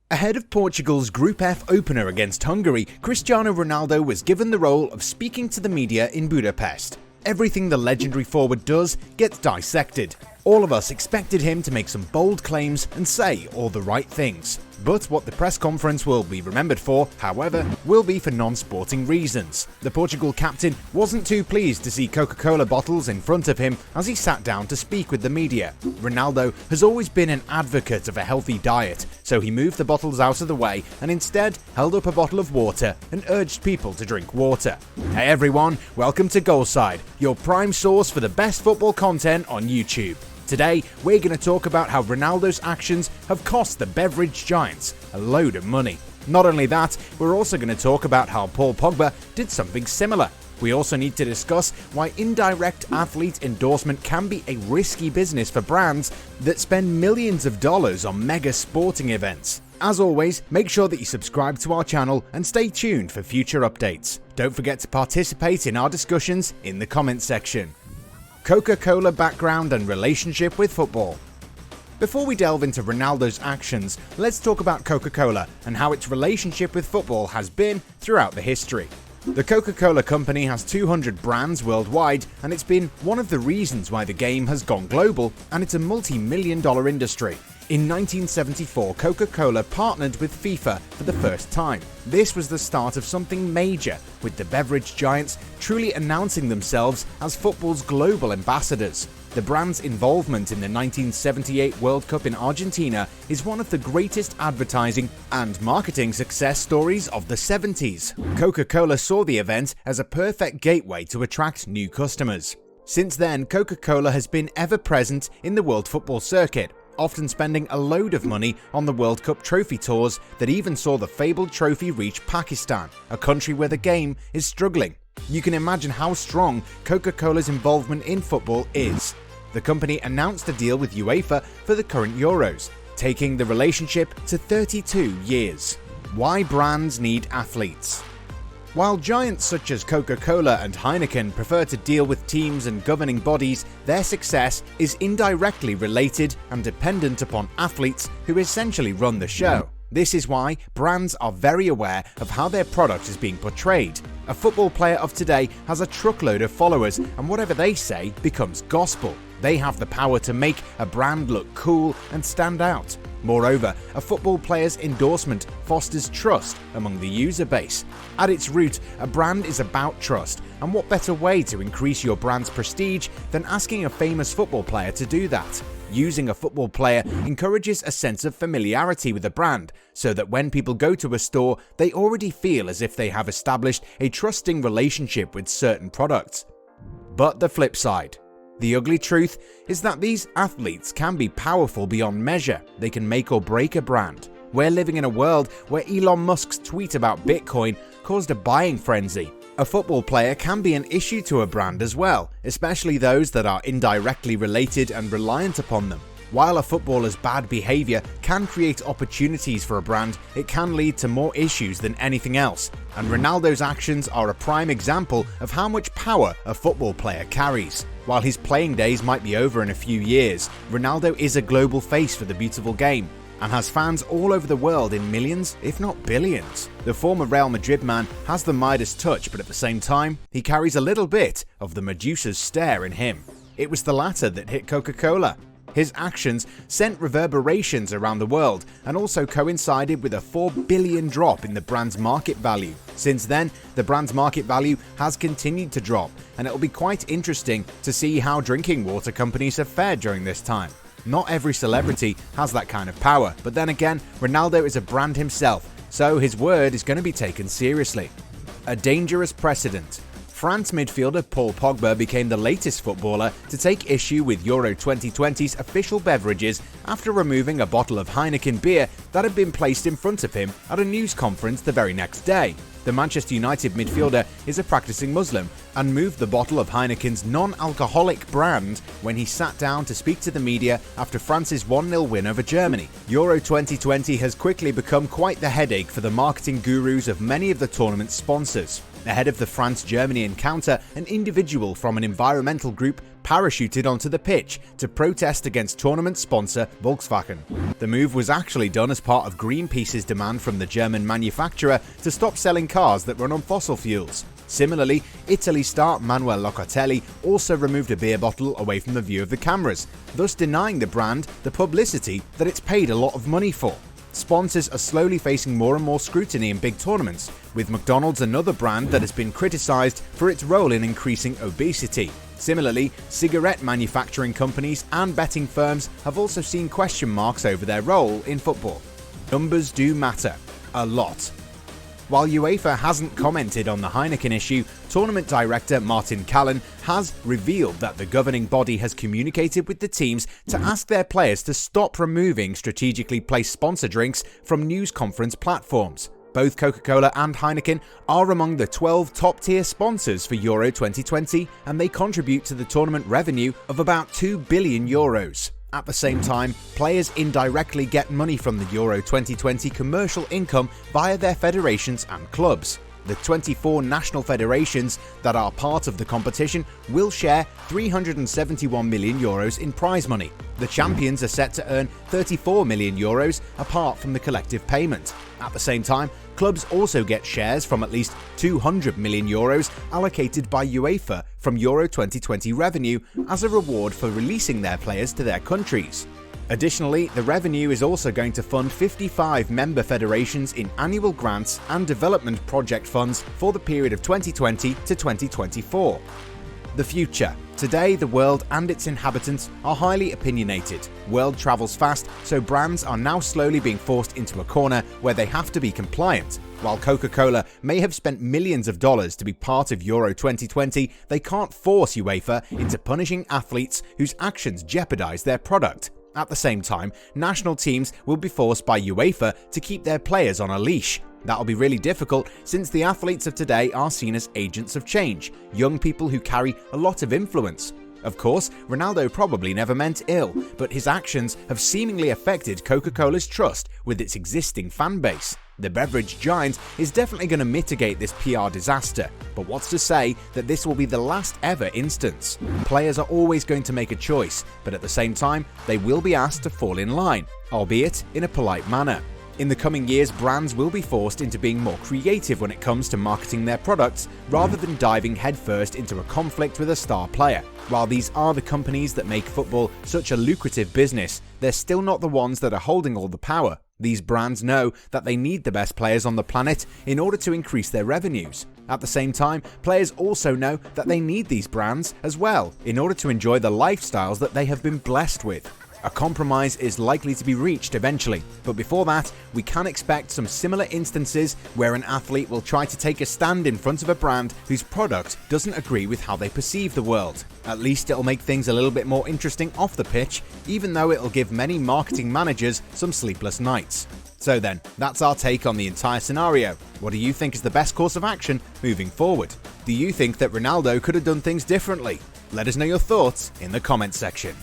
Ahead of Portugal's Group F opener against Hungary, Cristiano Ronaldo was given the role of speaking to the media in Budapest. Everything the legendary forward does gets dissected. All of us expected him to make some bold claims and say all the right things. But what the press conference will be remembered for, however, will be for non-sporting reasons. The Portugal captain wasn't too pleased to see Coca Cola bottles in front of him as he sat down to speak with the media. Ronaldo has always been an advocate of a healthy diet, so he moved the bottles out of the way and instead held up a bottle of water and urged people to drink water. Hey everyone, welcome to Goalside, your prime source for the best football content on YouTube. Today, we're going to talk about how Ronaldo's actions have cost the beverage giants a load of money. Not only that, we're also going to talk about how Paul Pogba did something similar. We also need to discuss why indirect athlete endorsement can be a risky business for brands that spend millions of dollars on mega sporting events. As always, make sure that you subscribe to our channel and stay tuned for future updates. Don't forget to participate in our discussions in the comments section. Coca Cola background and relationship with football. Before we delve into Ronaldo's actions, let's talk about Coca Cola and how its relationship with football has been throughout the history. The Coca Cola company has 200 brands worldwide, and it's been one of the reasons why the game has gone global, and it's a multi-million-dollar industry. In 1974, Coca Cola partnered with FIFA for the first time. This was the start of something major, with the beverage giants truly announcing themselves as football's global ambassadors. The brand's involvement in the 1978 World Cup in Argentina is one of the greatest advertising and marketing success stories of the 70s. Coca-Cola saw the event as a perfect gateway to attract new customers. Since then, Coca-Cola has been ever present in the world football circuit, often spending a load of money on the World Cup trophy tours that even saw the fabled trophy reach Pakistan, a country where the game is struggling. You can imagine how strong Coca-Cola's involvement in football is. The company announced a deal with UEFA for the current Euros, taking the relationship to 32 years. Why brands need athletes? While giants such as Coca-Cola and Heineken prefer to deal with teams and governing bodies, their success is indirectly related and dependent upon athletes who essentially run the show. This is why brands are very aware of how their product is being portrayed. A football player of today has a truckload of followers, and whatever they say becomes gospel. They have the power to make a brand look cool and stand out. Moreover, a football player's endorsement fosters trust among the user base. At its root, a brand is about trust, and what better way to increase your brand's prestige than asking a famous football player to do that? Using a football player encourages a sense of familiarity with a brand, so that when people go to a store, they already feel as if they have established a trusting relationship with certain products. But the flip side. The ugly truth is that these athletes can be powerful beyond measure. They can make or break a brand. We're living in a world where Elon Musk's tweet about Bitcoin caused a buying frenzy. A football player can be an issue to a brand as well, especially those that are indirectly related and reliant upon them. While a footballer's bad behavior can create opportunities for a brand, it can lead to more issues than anything else. And Ronaldo's actions are a prime example of how much power a football player carries. While his playing days might be over in a few years, Ronaldo is a global face for the beautiful game and has fans all over the world in millions, if not billions. The former Real Madrid man has the Midas touch, but at the same time, he carries a little bit of the Medusa's stare in him. It was the latter that hit Coca-Cola. His actions sent reverberations around the world and also coincided with a $4 billion drop in the brand's market value. Since then, the brand's market value has continued to drop, and it'll be quite interesting to see how drinking water companies have fared during this time. Not every celebrity has that kind of power, but then again, Ronaldo is a brand himself, so his word is going to be taken seriously. A dangerous precedent. France midfielder Paul Pogba became the latest footballer to take issue with Euro 2020's official beverages after removing a bottle of Heineken beer that had been placed in front of him at a news conference the very next day. The Manchester United midfielder is a practicing Muslim and moved the bottle of Heineken's non-alcoholic brand when he sat down to speak to the media after France's 1-0 win over Germany. Euro 2020 has quickly become quite the headache for the marketing gurus of many of the tournament's sponsors. Ahead of the France-Germany encounter, an individual from an environmental group parachuted onto the pitch to protest against tournament sponsor Volkswagen. The move was actually done as part of Greenpeace's demand from the German manufacturer to stop selling cars that run on fossil fuels. Similarly, Italy star Manuel Locatelli also removed a beer bottle away from the view of the cameras, thus denying the brand the publicity that it's paid a lot of money for. Sponsors are slowly facing more and more scrutiny in big tournaments, with McDonald's another brand that has been criticised for its role in increasing obesity. Similarly, cigarette manufacturing companies and betting firms have also seen question marks over their role in football. Numbers do matter. A lot. While UEFA hasn't commented on the Heineken issue, tournament director Martin Callen has revealed that the governing body has communicated with the teams to ask their players to stop removing strategically placed sponsor drinks from news conference platforms. Both Coca Cola and Heineken are among the 12 top-tier sponsors for Euro 2020, and they contribute to the tournament revenue of about €2 billion. At the same time, players indirectly get money from the Euro 2020 commercial income via their federations and clubs. The 24 national federations that are part of the competition will share €371 million in prize money. The champions are set to earn €34 million apart from the collective payment. At the same time, clubs also get shares from at least €200 million allocated by UEFA from Euro 2020 revenue as a reward for releasing their players to their countries. Additionally, the revenue is also going to fund 55 member federations in annual grants and development project funds for the period of 2020 to 2024. The future. Today, the world and its inhabitants are highly opinionated. World travels fast, so brands are now slowly being forced into a corner where they have to be compliant. While Coca Cola may have spent millions of dollars to be part of Euro 2020, they can't force UEFA into punishing athletes whose actions jeopardize their product. At the same time, national teams will be forced by UEFA to keep their players on a leash. That'll be really difficult since the athletes of today are seen as agents of change, young people who carry a lot of influence. Of course, Ronaldo probably never meant ill, but his actions have seemingly affected Coca-Cola's trust with its existing fan base. The beverage giant is definitely going to mitigate this PR disaster, but what's to say that this will be the last ever instance? Players are always going to make a choice, but at the same time, they will be asked to fall in line, albeit in a polite manner. In the coming years, brands will be forced into being more creative when it comes to marketing their products, rather than diving headfirst into a conflict with a star player. While these are the companies that make football such a lucrative business, they're still not the ones that are holding all the power. These brands know that they need the best players on the planet in order to increase their revenues. At the same time, players also know that they need these brands as well in order to enjoy the lifestyles that they have been blessed with. A compromise is likely to be reached eventually, but before that, we can expect some similar instances where an athlete will try to take a stand in front of a brand whose product doesn't agree with how they perceive the world. At least it'll make things a little bit more interesting off the pitch, even though it'll give many marketing managers some sleepless nights. So then, that's our take on the entire scenario. What do you think is the best course of action moving forward? Do you think that Ronaldo could have done things differently? Let us know your thoughts in the comments section.